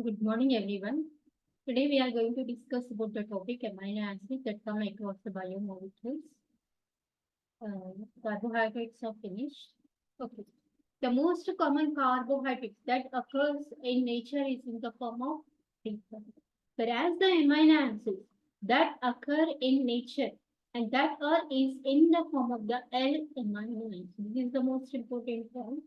Good morning, everyone. Today we are going to discuss about the topic amino acids that come across the biomolecules. Carbohydrates are finished. Okay. The most common carbohydrates that occurs in nature is in the form of sugar. Whereas the amino acids that occur in nature and that are is in the form of the L-amino acids. This is the most important point.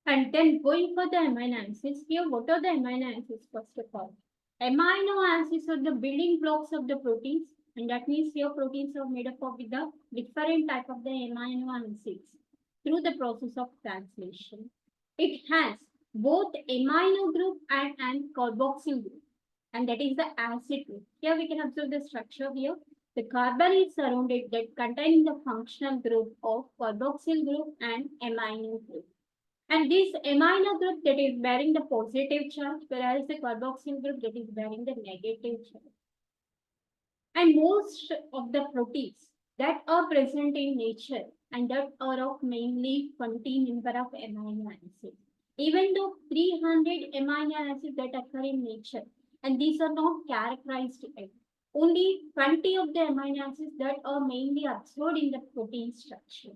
And then going for the amino acids, here what are the amino acids first of all? Amino acids are the building blocks of the proteins, and that means here proteins are made up of with the different type of the amino acids through the process of translation. It has both amino group and carboxyl group, and that is the acid group. Here we can observe the structure here. The carbon is surrounded that containing the functional group of carboxyl group and amino group. And this amino group that is bearing the positive charge, whereas the carboxyl group that is bearing the negative charge. And most of the proteins that are present in nature and that are of mainly 20 number of amino acids. Even though 300 amino acids that occur in nature, and these are not characterized yet. Only 20 of the amino acids that are mainly absorbed in the protein structure.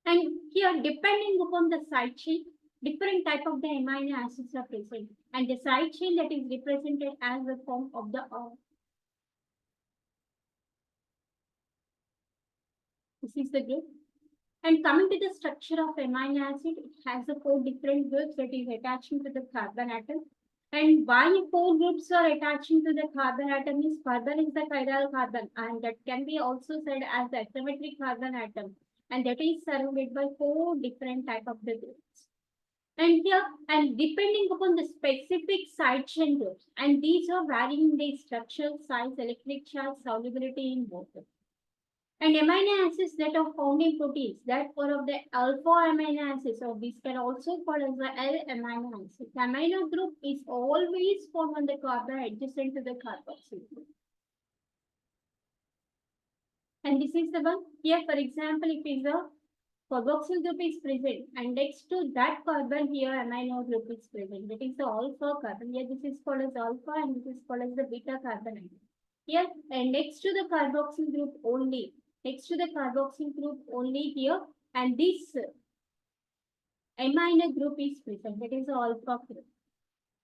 And here, depending upon the side chain, different type of the amino acids are present. And the side chain that is represented as the form of the R. This is the group. And coming to the structure of amino acid, it has the four different groups that is attaching to the carbon atom. And why four groups are attaching to the carbon atom is carbon is the chiral carbon, and that can be also said as the asymmetric carbon atom, and that is surrounded by four different type of the groups. And here, and depending upon the specific side chain groups, and these are varying the structural size, electric charge, solubility in water. And amino acids that are found in proteins that are of the alpha amino acids, or these can also called as the L-amino acids. The amino group is always found on the carbon adjacent to the carboxyl group. And this is the one here, for example, if is a carboxyl group is present, and next to that carbon here amino group is present. That is the alpha carbon. Here this is called as alpha and this is called as the beta carbon. Here and next to the carboxyl group only. Next to the carboxyl group only here, and this amino group is present. That is the alpha group.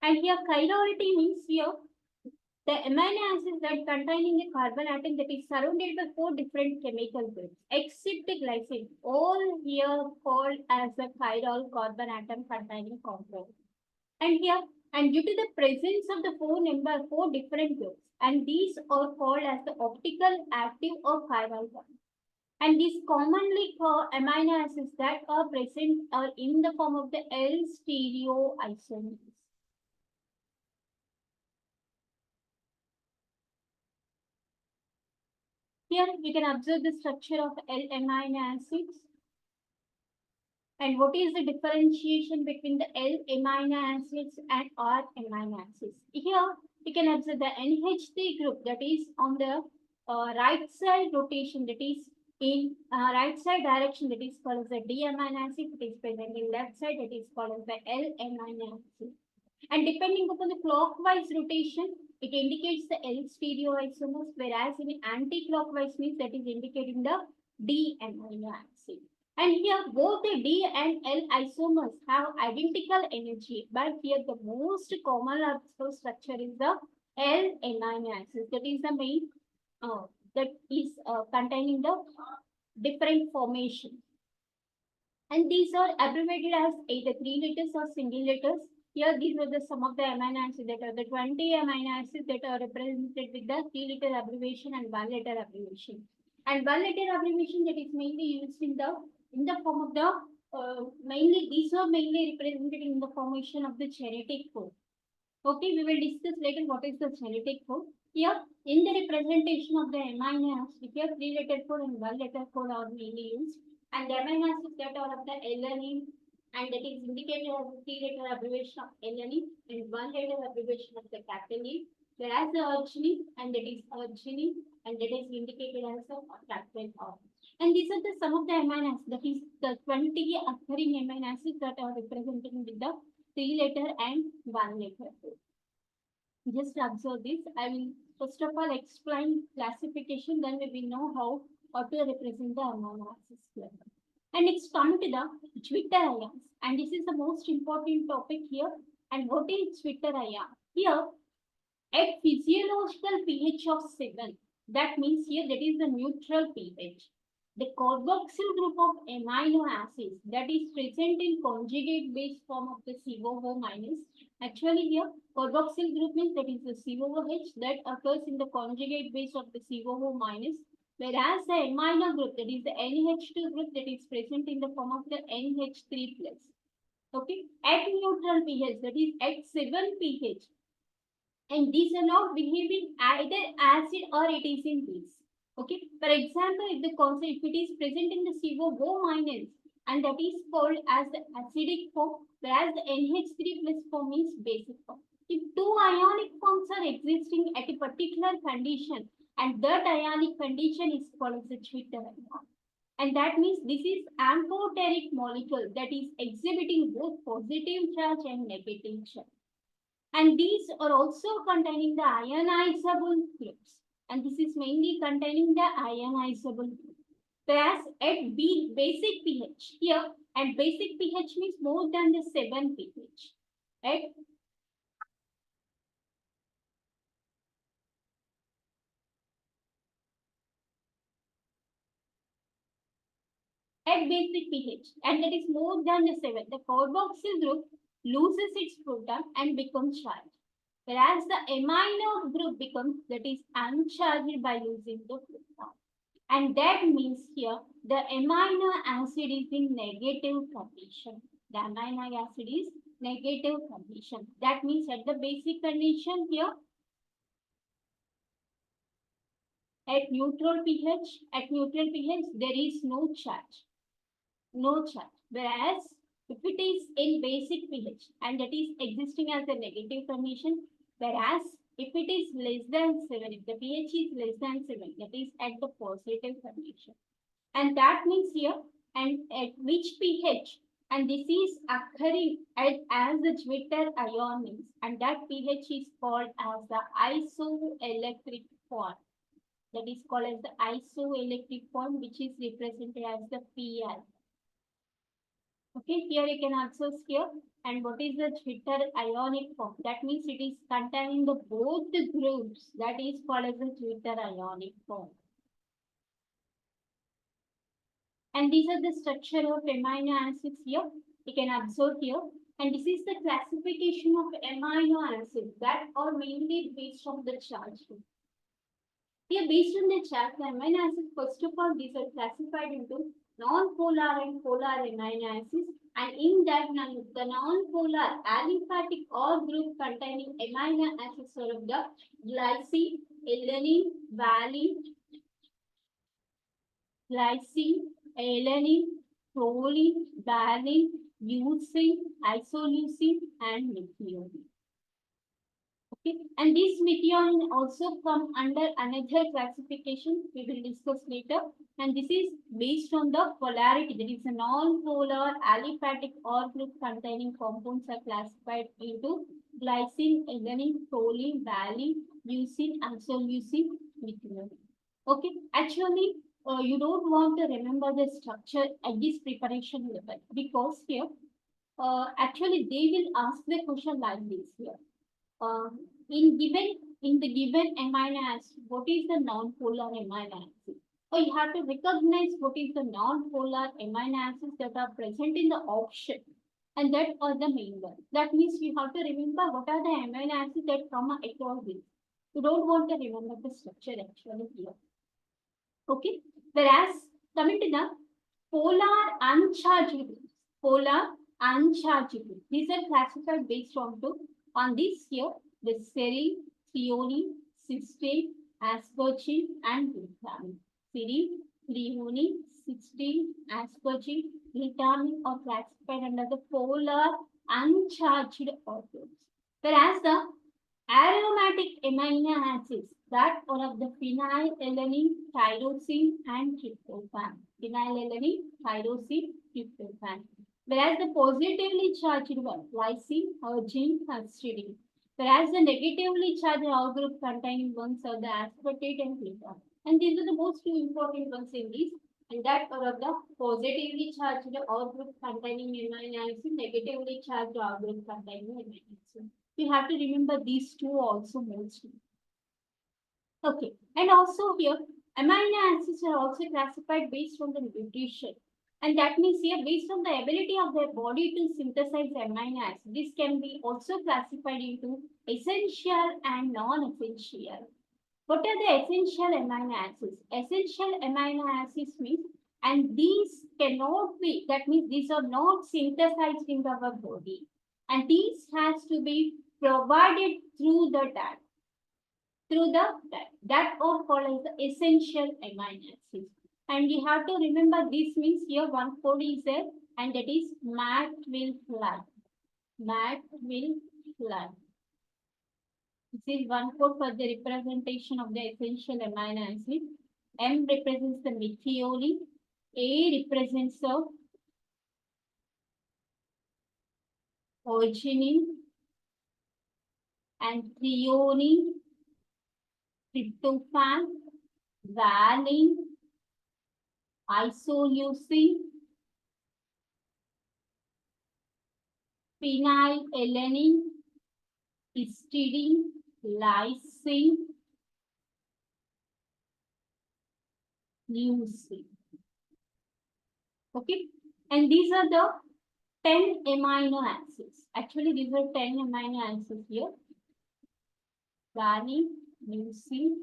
And here chirality means here the amino acids that containing a carbon atom that is surrounded by four different chemical groups, except the glycine, all here called as a chiral carbon atom containing compound. And here, and due to the presence of the four different groups, and these are called as the optical, active, or chiral bonds. And these commonly called amino acids that are present are in the form of the L stereoisomers. Here we can observe the structure of L amino acids. And what is the differentiation between the L amino acids and R amino acids? Here we can observe the NH3 group that is on the right side rotation, that is in right side direction, that is called as the D amino acid. It is present in left side, that is called as the L amino acid. And depending upon the clockwise rotation, it indicates the L stereoisomers, whereas in anti-clockwise means that is indicating the D amino acid. And here both the D and L isomers have identical energy, but here the most common structure is the L amino acid. That is the main that is containing the different formation. And these are abbreviated as either 3 letters or single letters. Here, these are the some of the amino acids that are the 20 amino acids that are represented with the 3-letter abbreviation and 1-letter abbreviation. And 1-letter abbreviation that is mainly used in the form of the mainly these are mainly represented in the formation of the genetic code. Okay, we will discuss later what is the genetic code. Here, in the representation of the amino acids, here 3-letter code and 1-letter code are mainly used. And the amino acids that are of the alanine, and that is indicated as a 3-letter abbreviation of alanine and 1-letter abbreviation of the capital, whereas the arginine, and that is arginine, and that is indicated as a capital R. And these are the some of the amino acids, that is the 20 occurring amino acids that are represented with the 3-letter and 1-letter code. Just observe this. I will first of all explain classification, then we will know how to represent the amino acids here. And next come to the Twitter ions. And this is the most important topic here. And what is Twitter ion? Here, at physiological pH of 7, that means here that is the neutral pH. The carboxyl group of amino acids that is present in conjugate base form of the COO minus. Actually here carboxyl group means that is the COOH that occurs in the conjugate base of the COO minus, whereas the amino group that is the NH2 group that is present in the form of the NH3 plus. Okay, at neutral pH, that is at 7 pH, and these are not behaving either acid or it is in base. Okay, for example, if the concept if it is present in the COO minus, and that is called as the acidic form, whereas the NH3 plus form is basic form. If two ionic forms are existing at a particular condition, and that ionic condition is called as the Twitter ion. And that means this is amphoteric molecule that is exhibiting both positive charge and negative charge. And these are also containing the ionizable groups. And this is mainly containing the ionizable group. Whereas at basic pH here, and basic pH means more than the 7 pH. Right? At basic pH, and that is more than the 7, the carboxyl group loses its proton and becomes charged. Whereas the amino group becomes, that is uncharged by losing the proton. And that means here the amino acid is in negative condition. The amino acid is negative condition. That means at the basic condition here, at neutral pH, there is no charge. No charge. Whereas if it is in basic pH and that is existing as a negative condition, whereas if it is less than 7, if the pH is less than 7, that is at the positive condition. And that means here, and at which pH, and this is occurring as the Twitter ion means, and that pH is called as the isoelectric form. That is called as the isoelectric form, which is represented as the PI. Okay, here you can also here. And what is the Twitter ionic form? That means it is containing the both the groups. That is called as the Twitter ionic form. And these are the structure of amino acids here. You can observe here. And this is the classification of amino acids that are mainly based on the charge. Here, based on the charge, the amino acids, first of all, these are classified into non-polar and polar amino acids. And in that, the non-polar aliphatic or group containing amino acids are of the glycine, alanine, valine, proline, valine, leucine, isoleucine, and methionine. Okay, and this methionine also come under another classification we will discuss later. And this is based on the polarity. That is a non-polar aliphatic or group containing compounds are classified into glycine, alanine, proline, valine, leucine, isoleucine, methionine. Okay, actually, you don't want to remember the structure at this preparation level, because here, actually they will ask the question like this here. In the given amino acid, what is the non-polar amino acid? So you have to recognize what is the non-polar amino acids that are present in the option, and that are the main one. That means you have to remember what are the amino acids that come across this. You don't want to remember the structure actually here. Okay. Whereas coming to the polar uncharged groups, these are classified based on this here, the serine, threonine, cysteine, aspargine, and glutamine. Serine, threonine, cysteine, aspargine, glutamine are classified under the polar uncharged organoids. Whereas the aromatic amino acids that are of the phenylalanine, tyrosine, and tryptophan. phenylalanine, tyrosine, tryptophan. Whereas the positively charged one, lysine, arginine, histidine. Whereas the negatively charged R group containing ones are the aspartate and glucan. And these are the most two important ones in these. And that are of the positively charged R group containing amino acid, negatively charged R group containing amino acid. You have to remember these two also mostly. Okay, and also here, amino acids are also classified based on the nutrition. And that means here, based on the ability of their body to synthesize amino acids, this can be also classified into essential and non-essential. What are the essential amino acids? Essential amino acids means, and these cannot be, that means these are not synthesized in our body. And these has to be provided through the diet that are called as the essential amino acids. And we have to remember this means here one code is there and that is MAT will flag. MAT will flag. This is one code for the representation of the essential amino acid. M represents the methionine. A represents the arginine and threonine, tryptophan, valine, isoleucine, phenylalanine, histidine, lysine, leucine. Okay, and these are the 10 amino acids. Actually, these are 10 amino acids here. Valine, leucine,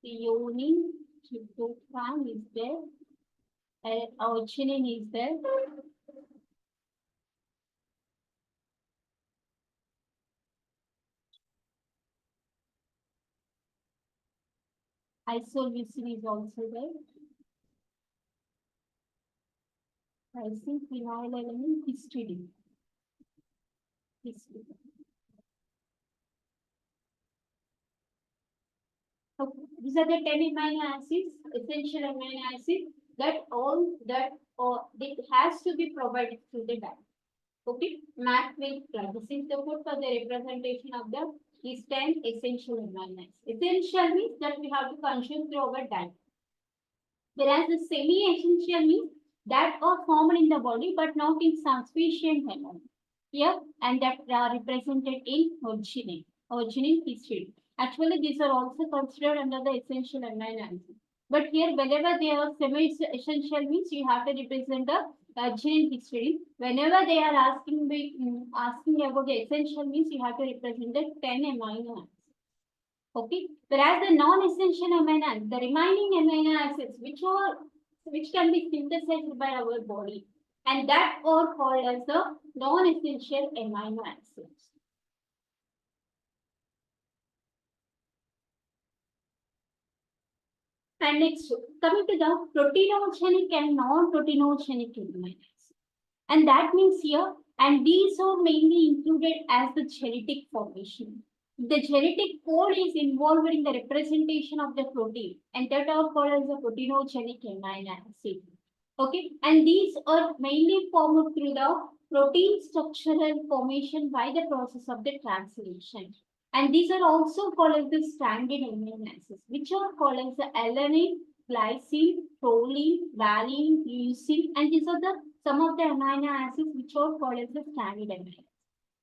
threonine, tryptophan is there, arginine is there. Isoleucine is also there. Lysine, phenylalanine, histidine. Okay. These are the 10 amino acids, essential amino acids that it has to be provided through the diet. Okay, math will try. This is the code for the representation of these 10 essential amino acids. Essential means that we have to consume through our diet. Whereas the semi-essential means that are formed in the body but not in sufficient amount. Here and that are represented in arginine, histidine. Actually, these are also considered under the essential amino acids. But here, whenever they are semi-essential means you have to represent the arginine, histidine. Whenever they are asking about the essential means you have to represent the 10 amino acids. Okay, whereas the non-essential amino acids, the remaining amino acids which can be synthesized by our body, and that are called as the non-essential amino acids. And next, coming to the proteinogenic and non-proteinogenic amino acids. And that means here, and these are mainly included as the genetic formation. The genetic code is involved in the representation of the protein, and that are called as the proteinogenic amino acid. Okay, and these are mainly formed through the protein structural formation by the process of the translation. And these are also called as the standard amino acids, which are called as the alanine, glycine, proline, valine, leucine, and these are the some of the amino acids which are called as the standard amino acids.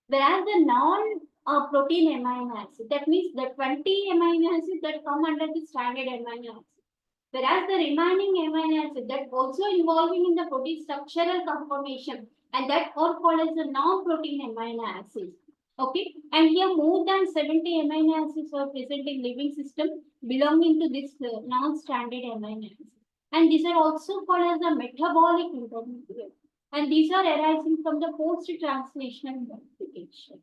Whereas the non-protein amino acid, that means the 20 amino acids that come under the standard amino acid. Whereas the remaining amino acid that also involving in the protein structural conformation, and that are called as the non-protein amino acids. Okay, and here more than 70 amino acids are present in living system belonging to this non-standard amino acids. And these are also called as the metabolic intermediates. And these are arising from the post-translational modification.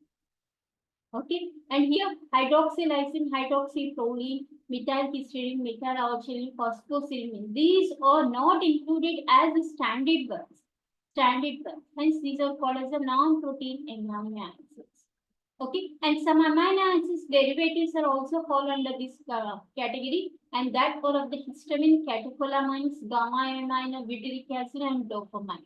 Okay, and here hydroxylysine, hydroxyproline, methylhistidine, methylarginine, phosphocylmine. These are not included as the standard ones. Hence, these are called as the non-protein amino acids. Okay, and some amino acids derivatives are also fall under this category, and that all of the histamine, catecholamines, gamma amino, butyric acid, and dopamine.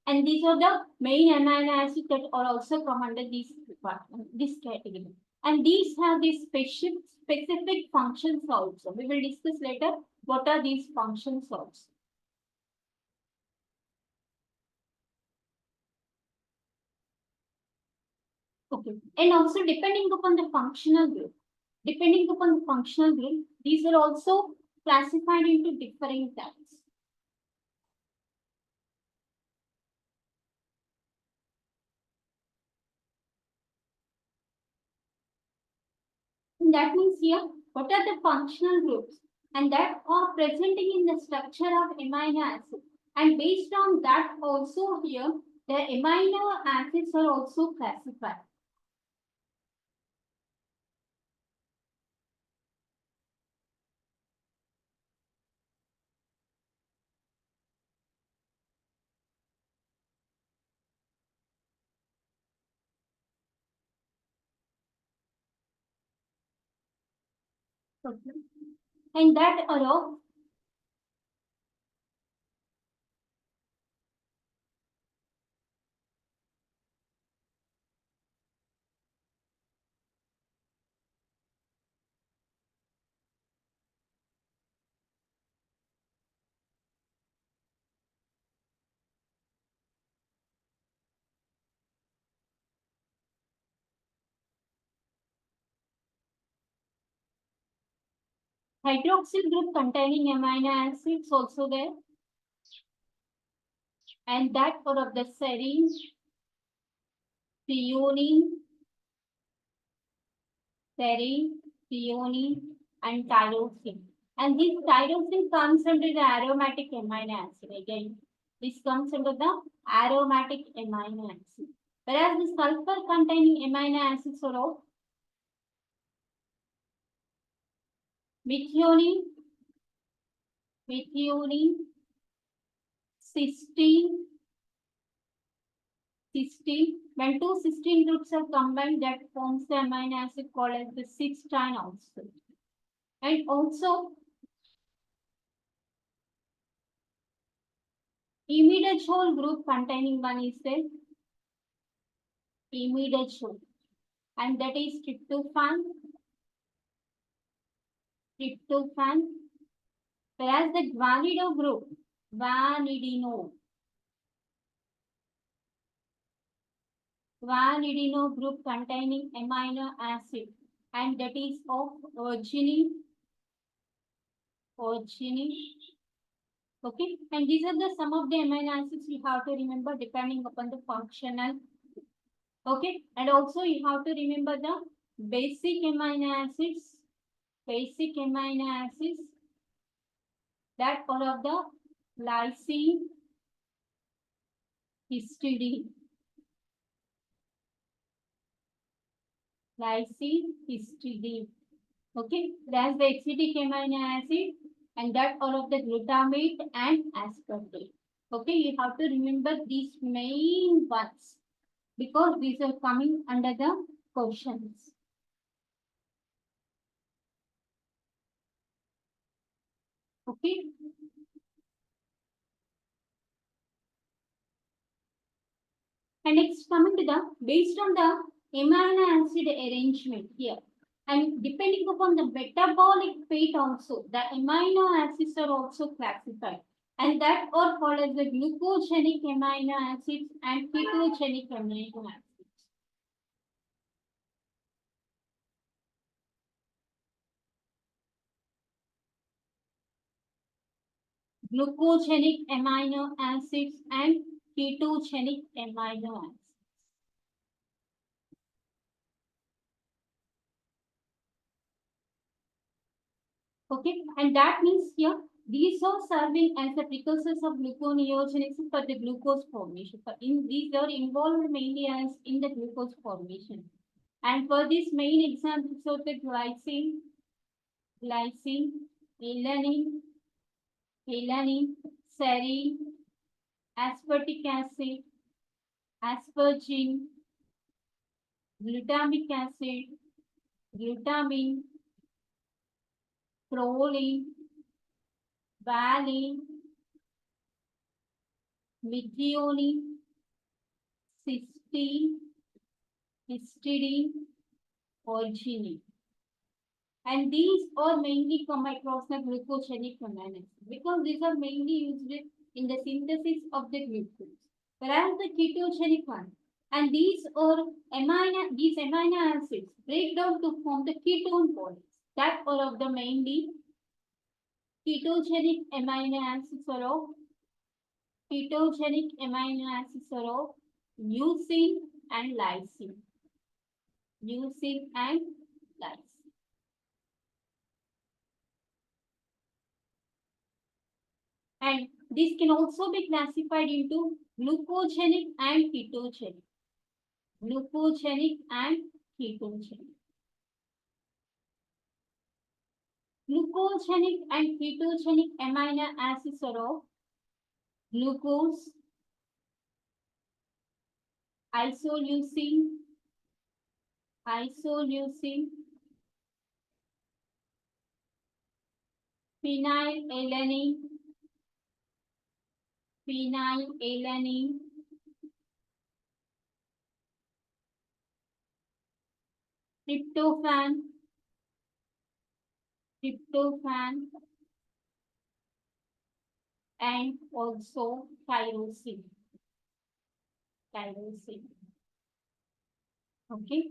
And these are the main amino acids that are also come under this department, this category. And these have these specific functions also. We will discuss later what are these functions also. Okay. And also depending upon the functional group, these are also classified into different types. And that means here, what are the functional groups? And that are presenting in the structure of amino acid. And based on that also here, the amino acids are also classified. Okay. And that are of hydroxyl group containing amino acids also there. And that are of the serine, threonine, and tyrosine. And this tyrosine comes under the aromatic amino acid. Again, this comes under the aromatic amino acid. Whereas the sulfur containing amino acids are of methionine, cysteine. When two cysteine groups are combined, that forms the amino acid called as the cysteine also. And also imidazole group containing one is the imidazole, and that is tryptophan. Whereas the guanidino group containing amino acid, and that is of arginine. Okay, and these are the some of the amino acids you have to remember depending upon the functional. Okay, and also you have to remember the basic amino acids, that are of the lysine, histidine, Okay, that's the acidic amino acid, and that all of the glutamate and aspartate. Okay, you have to remember these main ones because these are coming under the questions. Okay. And next coming to the based on the amino acid arrangement here. And depending upon the metabolic fate also, the amino acids are also classified. And that are called as the glucogenic amino acids and ketogenic amino acids. Glucogenic amino acids and ketogenic amino acids. Okay, and that means here these are serving as the precursors of gluconeogenesis for the glucose formation. These are involved mainly as in the glucose formation. And for this main examples of the glycine, alanine, serine, aspartic acid, aspargine, glutamic acid, glutamine, proline, valine, methionine, cysteine, histidine, arginine. And these are mainly come across the glucogenic amino acids because these are mainly used in the synthesis of the glucose. Whereas the ketogenic one, and these amino acids break down to form the ketone bodies. That are of the mainly ketogenic amino acids are of leucine and lysine. Leucine and lysine. And this can also be classified into glucogenic and ketogenic. Glucogenic and ketogenic. Glucogenic and ketogenic amino acids are of glucose, isoleucine, phenylalanine, tryptophan, and also tyrosine. Okay.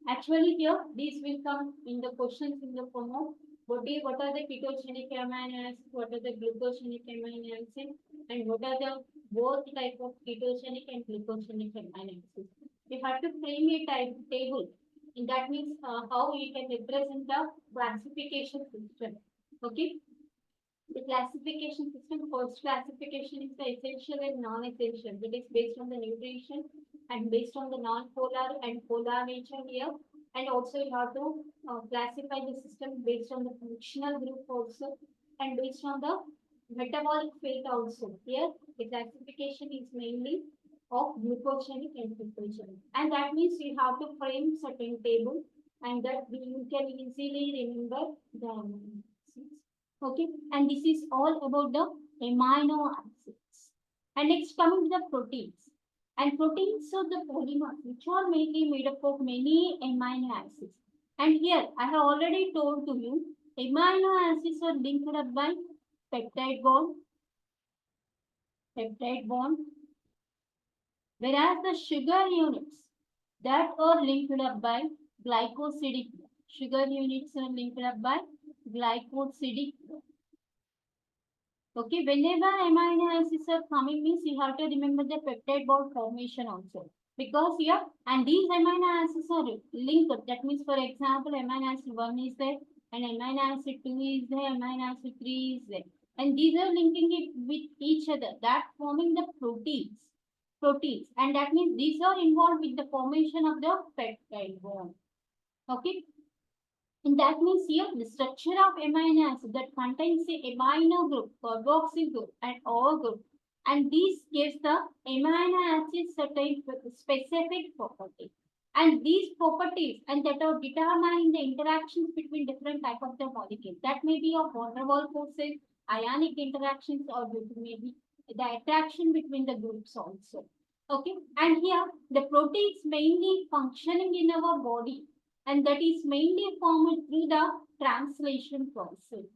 Actually, here these will come in the questions in the form of what are the ketogenic amino acids, what are the glucogenic amino acids, and what are the both type of ketogenic and glucogenic amino acids. We have to frame a type table. And that means how we can represent the classification system. Okay. The classification system, first classification is the essential and non-essential. That is based on the nutrition and based on the non-polar and polar nature here. And also you have to classify the system based on the functional group also and based on the metabolic fate also. Here the classification is mainly of glucogenic and ketogenic. And that means you have to frame certain table and that you can easily remember the okay, and this is all about the amino acids. And next coming to the proteins. And proteins are the polymers which are mainly made up of many amino acids. And here I have already told to you amino acids are linked up by peptide bond, whereas the sugar units that are linked up by glycosidic. Sugar units are linked up by glycosidic. Okay, whenever amino acids are coming means you have to remember the peptide bond formation also. Because here, and these amino acids are linked. That means, for example, amino acid 1 is there, and amino acid 2 is there, amino acid 3 is there. And these are linking it with each other, that forming the proteins. And that means these are involved with the formation of the peptide bond. Okay, and that means here the structure of amino acid that contains the amino group, carboxyl group, and O group. And this gives the amino acid certain specific properties. And these properties and that are determining the interactions between different type of the molecules. That may be of van der Waals forces, ionic interactions, or maybe the attraction between the groups also. Okay, and here the proteins mainly functioning in our body and that is mainly formed through the translation process.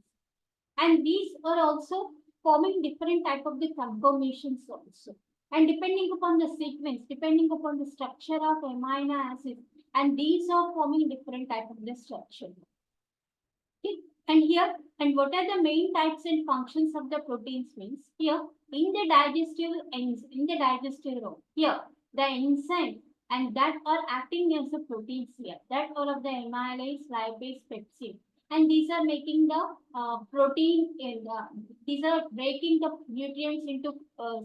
And these are also forming different type of the conformations also. And depending upon the sequence, depending upon the structure of amino acids, and these are forming different type of the structure. Okay. And here, and what are the main types and functions of the proteins means here in the digestive role. Here the enzyme and that are acting as the proteins here. That are of the amylase, lipase, peptide. And these are making the protein in these are breaking the nutrients into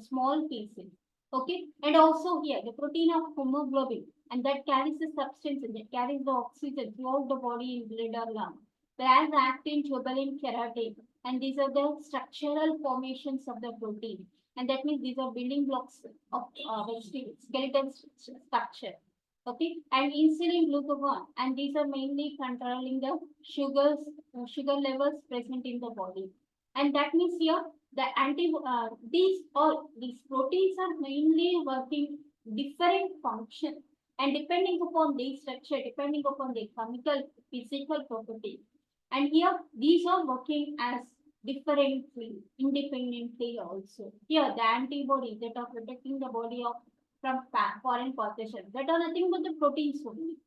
small pieces. Okay, and also here the protein of hemoglobin and that carries the substance and that carries the oxygen throughout the body in blood or lung. Whereas actin, tubulin, keratin, and these are the structural formations of the protein. And that means these are building blocks of skeletal structure. Okay, and insulin, glucagon, and these are mainly controlling the sugar levels present in the body. And that means here the these proteins are mainly working different function, and depending upon their structure, depending upon their chemical, physical property, and here these are working as differently, independently also. Here the antibodies that are protecting the body of from foreign pathogens that are nothing but the proteins only.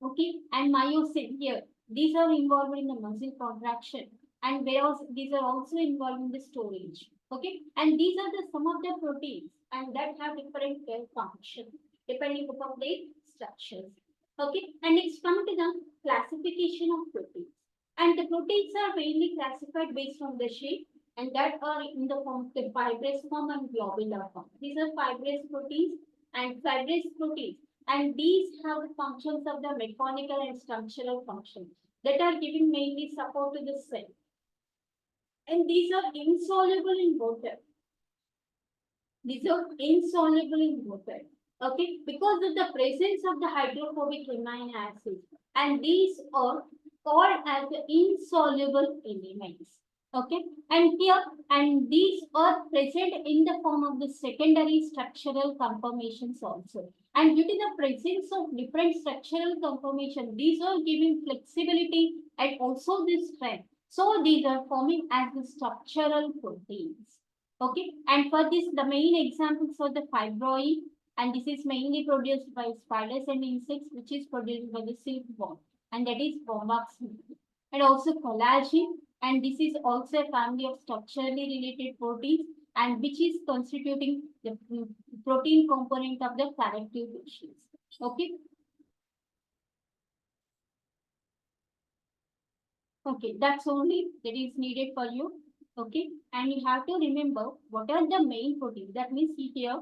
Okay, and myosin here. These are involved in the muscle contraction, and whereas these are also involved in the storage. Okay, and these are the some of the proteins, and that have different cell function depending upon their structures. Okay, and next come to the classification of proteins. And the proteins are mainly classified based on the shape, and that are in the form of the fibrous form and globular form. These are fibrous proteins and fibrous proteins, and these have the functions of the mechanical and structural functions that are giving mainly support to the cell. And these are insoluble in water. These are insoluble in water. Okay, because of the presence of the hydrophobic amino acids, and these are called as the insoluble elements. Okay, and here and these are present in the form of the secondary structural conformations also. And due to the presence of different structural conformation, these are giving flexibility and also this strength. So these are forming as the structural proteins. Okay, and for this, the main examples are the fibroin, and this is mainly produced by spiders and insects, which is produced by the silkworm, and that is bombax. And also collagen, and this is also a family of structurally related proteins, and which is constituting the protein component of the connective tissues. Okay. Okay, that's only that is needed for you. Okay, and you have to remember what are the main proteins. That means here,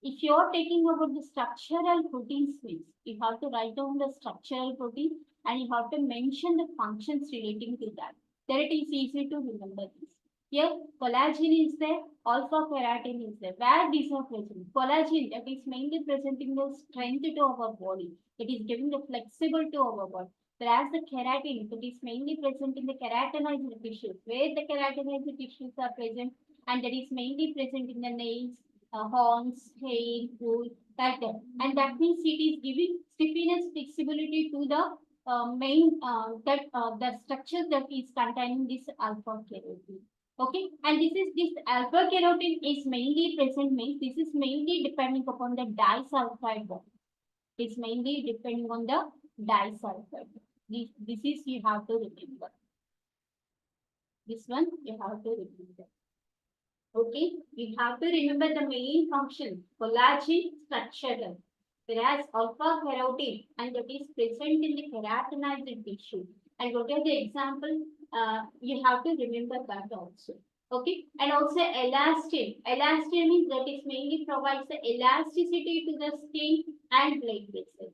if you are taking about the structural protein means you have to write down the structural protein and you have to mention the functions relating to that. Then it is easy to remember this. Here, collagen is there, alpha keratin is there. Where these are present? Collagen that is mainly presenting the strength to our body. It is giving the flexible to our body. Whereas the keratin that is mainly present in the keratinized tissues, where the keratinized tissues are present, and that is mainly present in the nails, horns, hair, wool, like that. And that means it is giving stiffiness, flexibility to the the structure that is containing this alpha keratin. Okay, and this alpha keratin is mainly present means this is mainly depending upon the disulfide bond. It's mainly depending on the disulfide. This is you have to remember. This one you have to remember. Okay, we have to remember the main function, collagen structural, whereas alpha keratin and that is present in the keratinized tissue. And what are the example? You have to remember that also. Okay, and also elastin. Elastin means that is mainly provides the elasticity to the skin and blood vessels.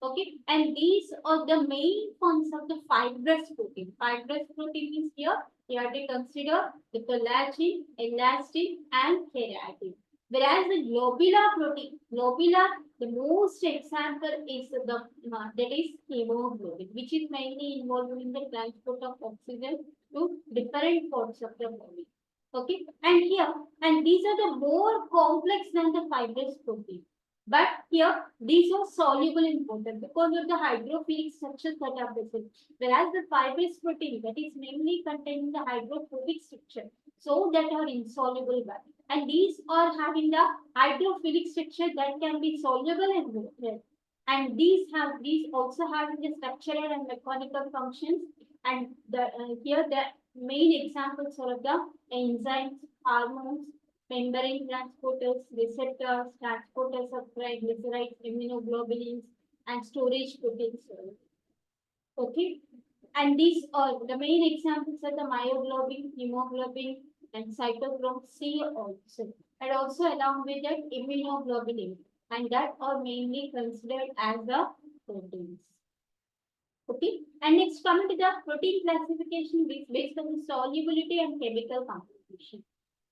Okay, and these are the main forms of the fibrous protein. Fibrous protein is here. You have to consider the collagen, elastin, and keratin. Whereas the globular protein, the most example is that is hemoglobin, which is mainly involved in the transport of oxygen to different parts of the body. Okay, and these are the more complex than the fibrous protein. But here, these are soluble in water because of the hydrophilic structures that are present. Whereas the fibrous protein that is mainly containing the hydrophobic structure, so that are insoluble but and these are having the hydrophilic structure that can be soluble in water. And these also having the structural and mechanical functions. And here the main examples are of the enzymes, hormones, membrane transporters, receptors, transporters of triglycerides, immunoglobulins, and storage proteins. Okay, and these are the main examples are the myoglobin, hemoglobin, and cytochrome C also, and also along with that immunoglobulin, and that are mainly considered as the proteins. Okay, and next coming to the protein classification based on the solubility and chemical composition.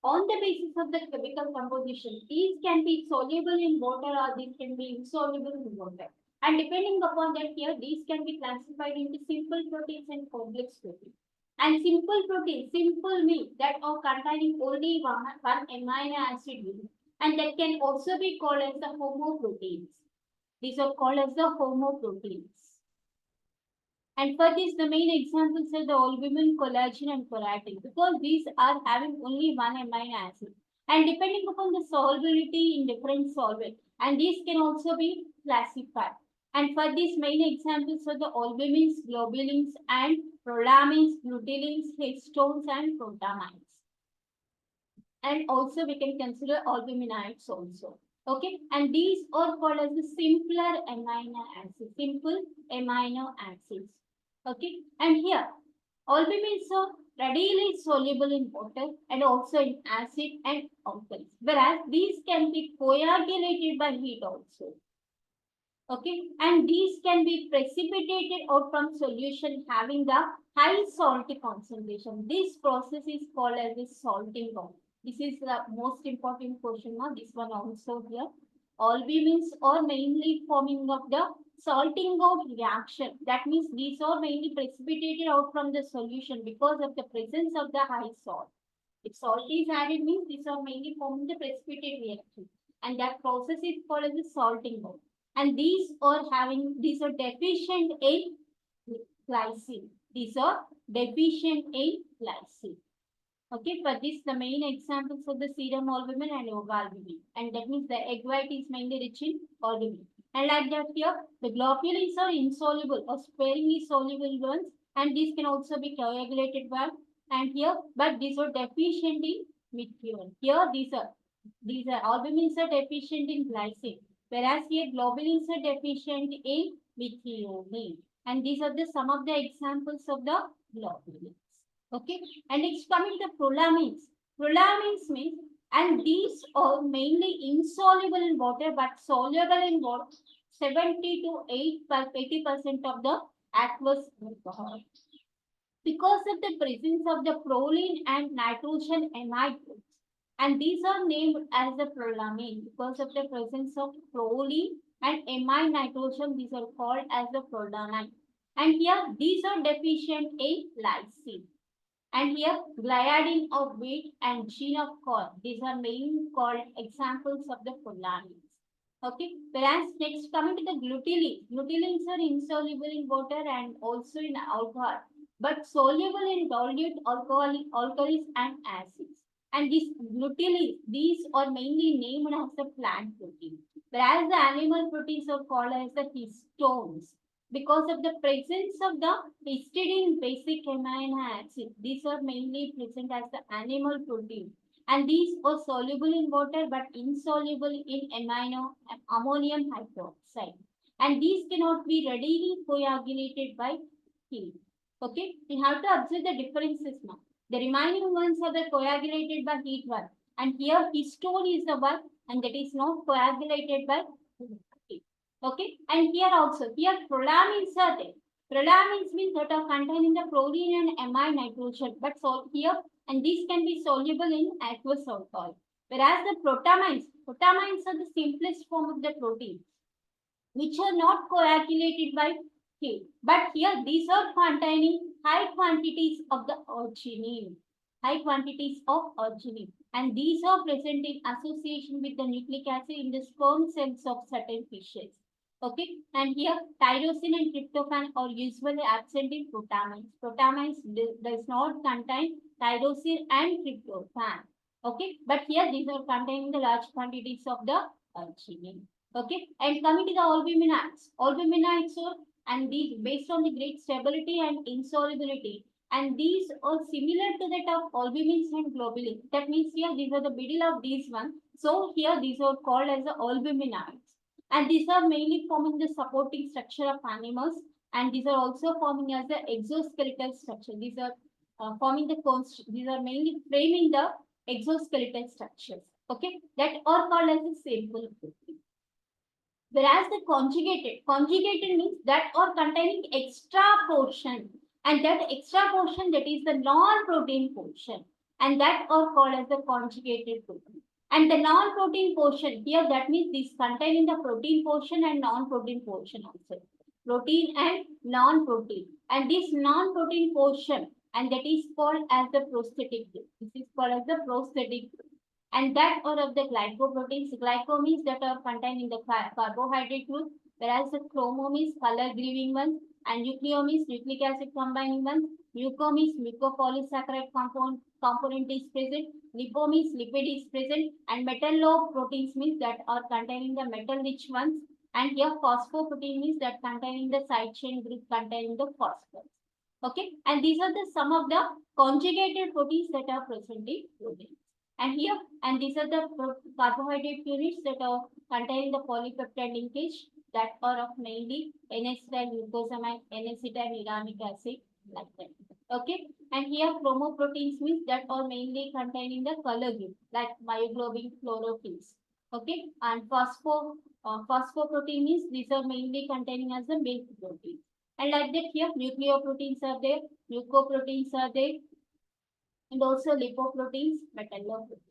On the basis of the chemical composition, these can be soluble in water or these can be insoluble in water. And depending upon that here, these can be classified into simple proteins and complex proteins. And simple proteins, simple means that are containing only one amino acid unit. And that can also be called as the homoproteins. These are called as the homoproteins. And for this, the main examples are the albumin, collagen, and keratin, because these are having only one amino acid. And depending upon the solubility in different solvent, and these can also be classified. And for these main examples are the albumins, globulins, and prolamins, glutamines, histones, and protamines. And also we can consider albuminides also. Okay, and these are called as the simpler amino acids, simple amino acids. Okay, and here albumins are readily soluble in water and also in acid and alkalis, whereas these can be coagulated by heat also. Okay, and these can be precipitated out from solution having the high salt concentration. This process is called as the salting down. This is the most important question now. This one also here. Albumins are mainly forming of the salting out reaction. That means these are mainly precipitated out from the solution because of the presence of the high salt. If salt is added means these are mainly forming the precipitate reaction. And that process is called as the salting out. And these are deficient in glycine. These are deficient in glycine. Okay, for this the main examples of the serum albumin and ovalbumin. And that means the egg white is mainly rich in albumin. And like that here, the globulins are insoluble or sparingly soluble ones, and these can also be coagulated well. And here, but these are deficient in methionine. Here these are albumins are deficient in glycine, whereas here globulins are deficient in methionine. And these are the some of the examples of the globulins. Okay, and next coming to prolamins. Prolamins means, and these are mainly insoluble in water but soluble in water 70 to 80% of the aqueous alcohol. Because of the presence of the proline and nitrogen amide groups. And these are named as the prolamine because of the presence of proline and amide nitrogen. These are called as the prolamine. And here these are deficient in lysine. And here gliadin of wheat and gene of corn. These are main called examples of the prolamins. Okay, whereas next coming to the glutealins. Glutealins are insoluble in water and also in alcohol, but soluble in dilute alkalis and acids. And these glutealins, these are mainly named as the plant protein, whereas the animal proteins are called as the histones because of the presence of the histidine basic amino acid. These are mainly present as the animal protein, and these are soluble in water but insoluble in ammonium hydroxide, and these cannot be readily coagulated by heat. Okay, we have to observe the differences now. The remaining ones are the coagulated by heat one, and here histone is the one and that is not coagulated by heat. Okay, and here also here prolamins are there. Prolamins means that are contained in the proline and amide nitrogen, but so here and these can be soluble in aqueous alcohol. Whereas the protamines are the simplest form of the proteins, which are not coagulated by heat. But here these are containing high quantities of the arginine, and these are present in association with the nucleic acid in the sperm cells of certain fishes. Okay, and here tyrosine and tryptophan are usually absent in protamines. Protamines does not contain tyrosine and tryptophan. Okay, but here these are containing the large quantities of the arginine. Okay, and coming to the albuminides. Albuminides are and these based on the great stability and insolubility, and these are similar to that of albumins and globulins. That means here these are the middle of these one. So here these are called as the albuminides. And these are mainly forming the supporting structure of animals, and these are also forming as the exoskeletal structure. These are forming the these are mainly framing the exoskeletal structures. Okay, that are called as the simple protein. Whereas the conjugated means that are containing extra portion, and that extra portion that is the non-protein portion. and that are called as the conjugated protein. And the non-protein portion here, that means this containing the protein portion and non-protein portion also. Protein and non-protein. And this non-protein portion, and that is called as the prosthetic group. This is called as the prosthetic group. And that are of the glycoproteins. Glyco means that are contained in the carbohydrate group, whereas the chromo means color grieving ones, and nucleo means nucleic acid combining ones. Muco means mucopolysaccharide component is present. Lipo means lipid is present, and metalloproteins means that are containing the metal rich ones. And here phosphoprotein means that containing the side chain group containing the phosphorus. Okay, and these are the some of the conjugated proteins that are present in proteins. And here, and these are the carbohydrate units that are containing the polypeptide linkage that are of mainly N-acetyl glucosamine, N-acetyl uramic acid, like that. Okay, and here chromoproteins means that are mainly containing the color group like myoglobin, chlorophylls. Okay, and phosphoprotein means these are mainly containing as the milk protein. And like that here, nucleoproteins are there, mucoproteins are there, and also lipoproteins, metalloproteins.